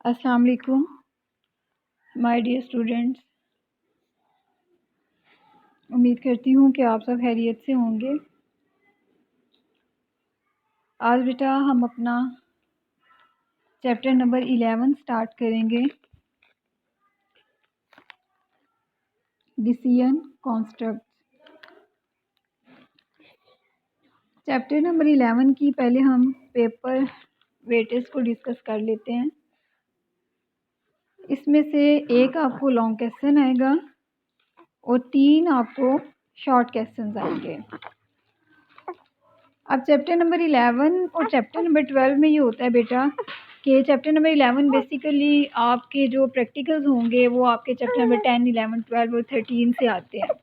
अस्सलाम वालेकुम my dear students. उम्मीद करती हूँ कि आप सब खैरियत से होंगे। आज बेटा हम अपना चैप्टर नंबर 11 स्टार्ट करेंगे, डिसीजन कॉन्स्ट्रक्ट। चैप्टर नंबर 11 की पहले हम पेपर वेटेज को डिस्कस कर लेते हैं। इसमें से एक आपको लॉन्ग क्वेश्चन आएगा और 3 आपको शॉर्ट क्वेश्चन आएंगे। अब चैप्टर नंबर 11 और चैप्टर नंबर 12 में ये होता है बेटा कि चैप्टर नंबर 11 बेसिकली आपके जो प्रैक्टिकल्स होंगे वो आपके चैप्टर नंबर 10, 11, 12 और 13 से आते हैं।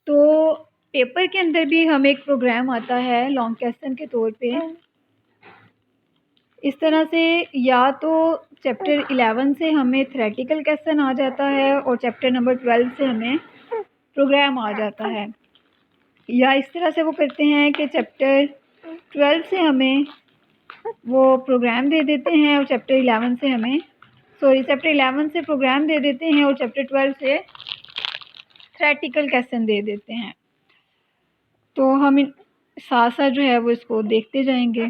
तो पेपर के अंदर भी हमें एक प्रोग्राम आता है लॉन्ग क्वेश्चन के तौर पे। इस तरह से या तो चैप्टर 11 से हमें थ्योरेटिकल क्वेश्चन आ जाता है और चैप्टर नंबर 12 से हमें प्रोग्राम आ जाता है, या इस तरह से वो करते हैं कि चैप्टर 12 से हमें वो प्रोग्राम दे देते हैं और चैप्टर 11 से चैप्टर 11 से प्रोग्राम दे देते हैं और चैप्टर 12 से थ्योरेटिकल क्वेश्चन दे देते हैं। तो हम साथ साथ जो है वो इसको देखते जाएंगे।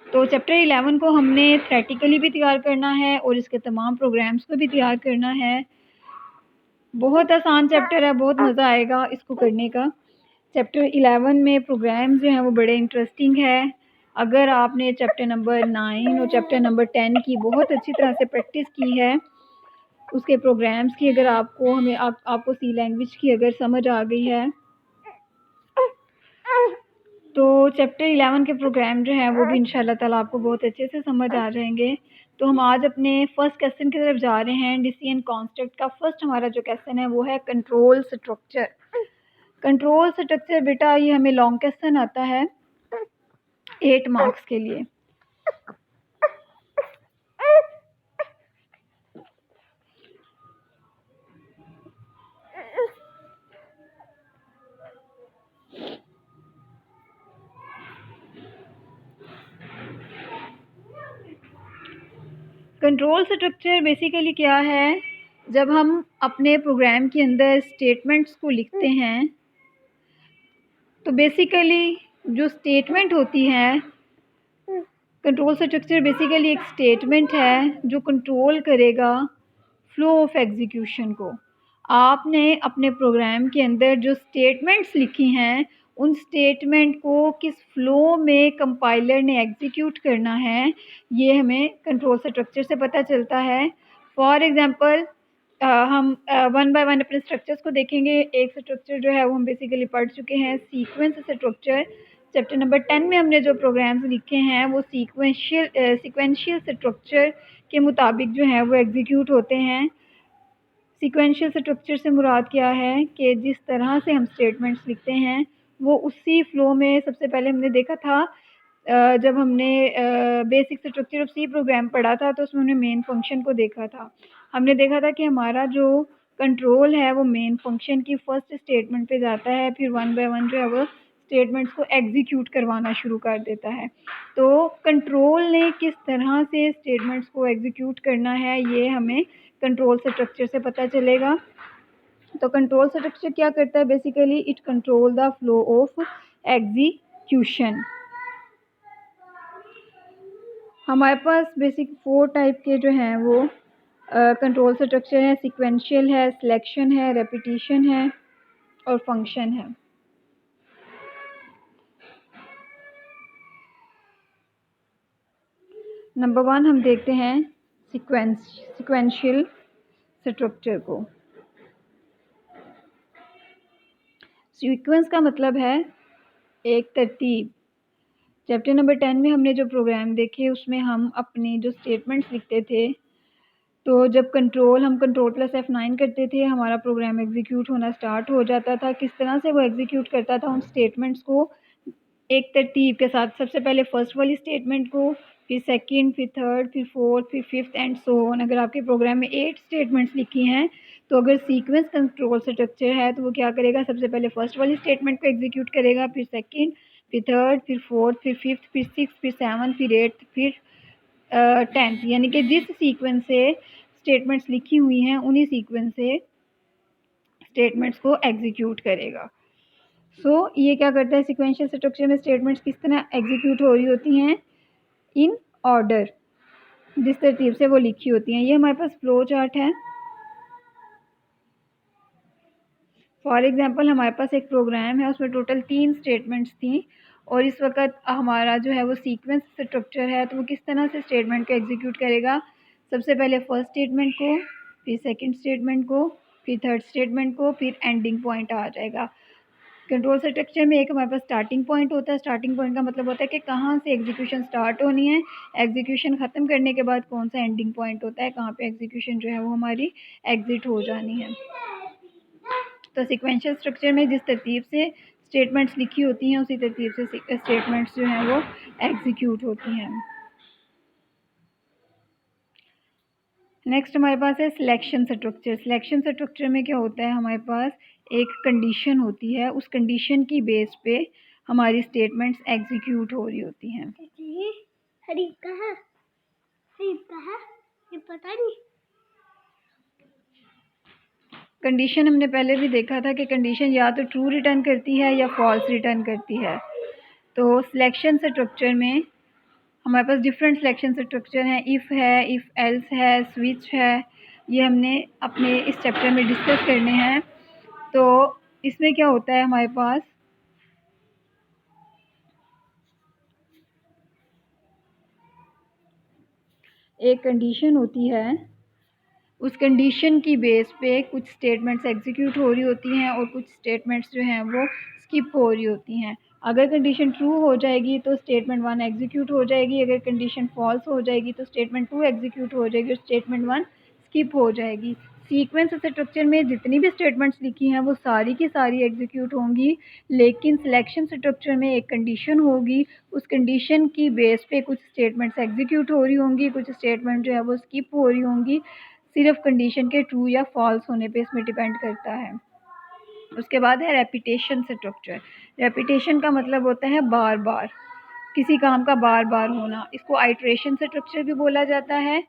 तो चैप्टर 11 को हमने थ्योरेटिकली भी तैयार करना है और इसके तमाम प्रोग्राम्स को भी तैयार करना है। बहुत आसान चैप्टर है, बहुत मज़ा आएगा इसको करने का। चैप्टर 11 में प्रोग्राम्स जो हैं वो बड़े इंटरेस्टिंग है। अगर आपने चैप्टर नंबर 9 और चैप्टर नंबर 10 की बहुत अच्छी तरह से प्रैक्टिस की है, उसके प्रोग्राम्स की अगर आपको सी लैंग्वेज की अगर समझ आ गई है, तो चैप्टर 11 के प्रोग्राम जो हैं वो भी इंशाल्लाह ताला आपको बहुत अच्छे से समझ आ जाएंगे। तो हम आज अपने फर्स्ट क्वेश्चन की तरफ जा रहे हैं। डिसीजन कॉन्स्ट्रक्ट का फर्स्ट हमारा जो क्वेश्चन है वो है कंट्रोल स्ट्रक्चर। कंट्रोल स्ट्रक्चर बेटा ये हमें लॉन्ग क्वेश्चन आता है 8 मार्क्स के लिए। कंट्रोल स्ट्रक्चर बेसिकली क्या है, जब हम अपने प्रोग्राम के अंदर स्टेटमेंट्स को लिखते हैं तो बेसिकली जो स्टेटमेंट होती है, कंट्रोल स्ट्रक्चर बेसिकली एक स्टेटमेंट है जो कंट्रोल करेगा फ्लो ऑफ एग्जीक्यूशन को। आपने अपने प्रोग्राम के अंदर जो स्टेटमेंट्स लिखी हैं उन स्टेटमेंट को किस फ्लो में कंपाइलर ने एग्जीक्यूट करना है, ये हमें कंट्रोल स्ट्रक्चर से पता चलता है। फॉर एग्जांपल हम वन बाय वन अपने स्ट्रक्चर्स को देखेंगे। एक स्ट्रक्चर जो है वो हम बेसिकली पढ़ चुके हैं, सीक्वेंस स्ट्रक्चर। चैप्टर नंबर 10 में हमने जो प्रोग्राम्स लिखे हैं वो सीक्वेंशियल स्ट्रक्चर के मुताबिक जो है वो एग्जीक्यूट होते हैं। सीक्वेंशियल स्ट्रक्चर से मुराद क्या है कि जिस तरह से हम स्टेटमेंट्स लिखते हैं वो उसी फ्लो में, सबसे पहले हमने देखा था जब हमने basic structure of C program पढ़ा था तो उसमें हमने मेन फंक्शन को देखा था। हमने देखा था कि हमारा जो कंट्रोल है वो मेन फंक्शन की फर्स्ट स्टेटमेंट पे जाता है, फिर वन बाय वन जो है वो स्टेटमेंट्स को एग्जीक्यूट करवाना शुरू कर देता है। तो कंट्रोल ने किस तरह से स्टेटमेंट्स को एग्जीक्यूट करना है ये हमें कंट्रोल स्ट्रक्चर से पता चलेगा। तो कंट्रोल स्ट्रक्चर क्या करता है, basically it control the flow of execution. हमारे पास बेसिक 4 टाइप के जो हैं वो कंट्रोल स्ट्रक्चर है। सीक्वेंशियल है, सिलेक्शन है, रेपिटिशन है और फंक्शन है। नंबर 1 हम देखते हैं सीक्वेंशियल स्ट्रक्चर को। सीक्वेंस का मतलब है एक तरतीब। चैप्टर नंबर 10 में हमने जो प्रोग्राम देखे उसमें हम अपने जो स्टेटमेंट्स लिखते थे, तो जब हम कंट्रोल प्लस F9 करते थे हमारा प्रोग्राम एग्जीक्यूट होना स्टार्ट हो जाता था। किस तरह से वो एग्जीक्यूट करता था, उन स्टेटमेंट्स को एक तरतीब के साथ, सबसे पहले फर्स्ट वाली स्टेटमेंट को, फिर सेकंड, फिर थर्ड, फिर फोर्थ, फिर फिफ्थ एंड सो ऑन। अगर आपके प्रोग्राम में 8 स्टेटमेंट्स लिखी हैं तो अगर सीक्वेंस कंट्रोल स्ट्रक्चर है तो वो क्या करेगा, सबसे पहले फर्स्ट वाली स्टेटमेंट को एग्जीक्यूट करेगा, फिर सेकंड, फिर थर्ड, फिर फोर्थ, फिर फिफ्थ, फिर सिक्स, फिर सेवन, फिर एट्थ, फिर 10th, यानी कि जिस सीक्वेंस से स्टेटमेंट्स लिखी हुई हैं उन्हीं सीक्वेंस से स्टेटमेंट्स को एग्जीक्यूट करेगा। ये क्या करता है, सिक्वेंशियल स्ट्रक्चर में स्टेटमेंट्स किस तरह एग्जीक्यूट हो रही होती हैं, इन ऑर्डर, जिस तरतीब से वो लिखी होती हैं। ये हमारे पास फ्लो चार्ट है। फॉर एग्जांपल हमारे पास एक प्रोग्राम है, उसमें टोटल 3 स्टेटमेंट्स थी और इस वक्त हमारा जो है वो सीक्वेंस स्ट्रक्चर है, तो वो किस तरह से स्टेटमेंट को एग्जीक्यूट करेगा, सबसे पहले फर्स्ट स्टेटमेंट को, फिर सेकंड स्टेटमेंट को, फिर थर्ड स्टेटमेंट को, फिर एंडिंग पॉइंट आ जाएगा। कंट्रोल स्ट्रक्चर में एक हमारे पास स्टार्टिंग पॉइंट होता है। स्टार्टिंग पॉइंट का मतलब होता है कि कहाँ से एग्जीक्यूशन स्टार्ट होनी है, एग्जीक्यूशन ख़त्म करने के बाद कौन सा एंडिंग पॉइंट होता है, कहाँ पे एग्जीक्यूशन जो है वो हमारी एग्जिट हो जानी है। तो सिक्वेंशियल स्ट्रक्चर में जिस तरतीब से स्टेटमेंट्स लिखी होती हैं उसी तरतीब से स्टेटमेंट्स जो हैं वो एग्जीक्यूट होती हैं। नेक्स्ट हमारे पास है सिलेक्शन स्ट्रक्चर। सिलेक्शन स्ट्रक्चर में क्या होता है, हमारे पास एक कंडीशन होती है, उस कंडीशन की बेस पे हमारी स्टेटमेंट्स एग्जीक्यूट हो रही होती हैं। हरी कहाँ ये पता नहीं। कंडीशन हमने पहले भी देखा था कि कंडीशन या तो ट्रू रिटर्न करती है या फॉल्स रिटर्न करती है। तो सिलेक्शन स्ट्रक्चर में हमारे पास डिफरेंट सिलेक्शन स्ट्रक्चर हैं, इफ़ है, इफ़ एल्स है, स्विच है, ये हमने अपने इस चैप्टर में डिस्कस करने हैं। तो इसमें क्या होता है, हमारे पास एक कंडीशन होती है, उस कंडीशन की बेस पे कुछ स्टेटमेंट्स एग्जीक्यूट हो रही होती हैं और कुछ स्टेटमेंट्स जो हैं वो स्किप हो रही होती हैं। अगर कंडीशन ट्रू हो जाएगी तो स्टेटमेंट 1 एग्जीक्यूट हो जाएगी, अगर कंडीशन फॉल्स हो जाएगी तो स्टेटमेंट 2 एग्जीक्यूट हो जाएगी और स्टेटमेंट 1 स्किप हो जाएगी। सीक्वेंस स्ट्रक्चर में जितनी भी स्टेटमेंट्स लिखी हैं वो सारी की सारी एग्जीक्यूट होंगी, लेकिन सिलेक्शन स्ट्रक्चर में एक कंडीशन होगी, उस कंडीशन की बेस पे कुछ स्टेटमेंट्स एग्जीक्यूट हो रही होंगी, कुछ स्टेटमेंट जो है वो स्किप हो रही होंगी। सिर्फ कंडीशन के ट्रू या फॉल्स होने पे इसमें डिपेंड करता है। उसके बाद है रेपिटेशन स्ट्रक्चर। रेपिटेशन का मतलब होता है बार बार, किसी काम का बार बार होना, इसको आइट्रेशन स्ट्रक्चर भी बोला जाता है।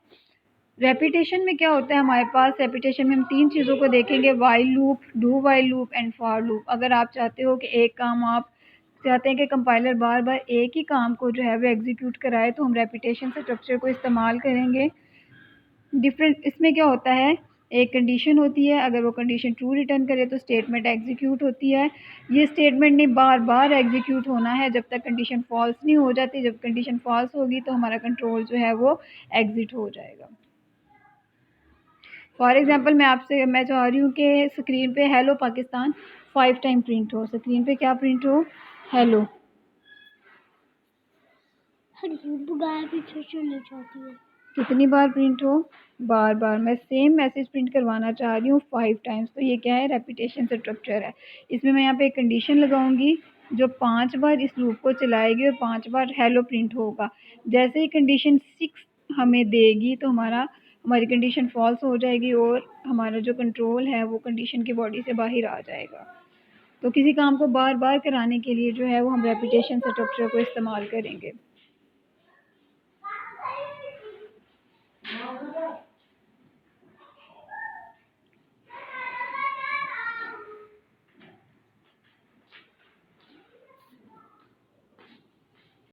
रेपिटेशन में क्या होता है, हमारे पास रेपिटेशन में हम 3 चीज़ों को देखेंगे, while loop, do while loop and for loop. अगर आप चाहते हो कि एक काम आप चाहते हैं कि कंपाइलर बार बार एक ही काम को जो है वो एग्जीक्यूट कराए तो हम रेपिटेशन स्ट्रक्चर को इस्तेमाल करेंगे। डिफरेंट इसमें क्या होता है, एक कंडीशन होती है, अगर वो कंडीशन ट्रू रिटर्न करे तो स्टेटमेंट एग्जीक्यूट होती है। ये स्टेटमेंट ने बार बार एग्जीक्यूट होना है जब तक कंडीशन फॉल्स नहीं हो जाती। जब कंडीशन फॉल्स होगी तो हमारा कंट्रोल जो है वो एग्जिट हो जाएगा। फॉर एग्जांपल मैं चाह रही हूँ कि स्क्रीन पे हेलो पाकिस्तान 5 टाइम प्रिंट हो। स्क्रीन पे क्या प्रिंट हो, हेलो। कितनी बार प्रिंट हो, बार बार। मैं सेम मैसेज प्रिंट करवाना चाह रही हूँ 5 टाइम्स, तो ये क्या है, रेपिटेशन स्ट्रक्चर है। इसमें मैं यहाँ पे एक कंडीशन लगाऊंगी जो 5 बार इस लूप को चलाएगी और 5 बार हेलो प्रिंट होगा। जैसे ही कंडीशन 6 हमें देगी तो हमारी कंडीशन फॉल्स हो जाएगी और हमारा जो कंट्रोल है वो कंडीशन की बॉडी से बाहर आ जाएगा। तो किसी काम को बार बार कराने के लिए जो है वो हम रेपिटेशन स्ट्रक्चर को इस्तेमाल करेंगे।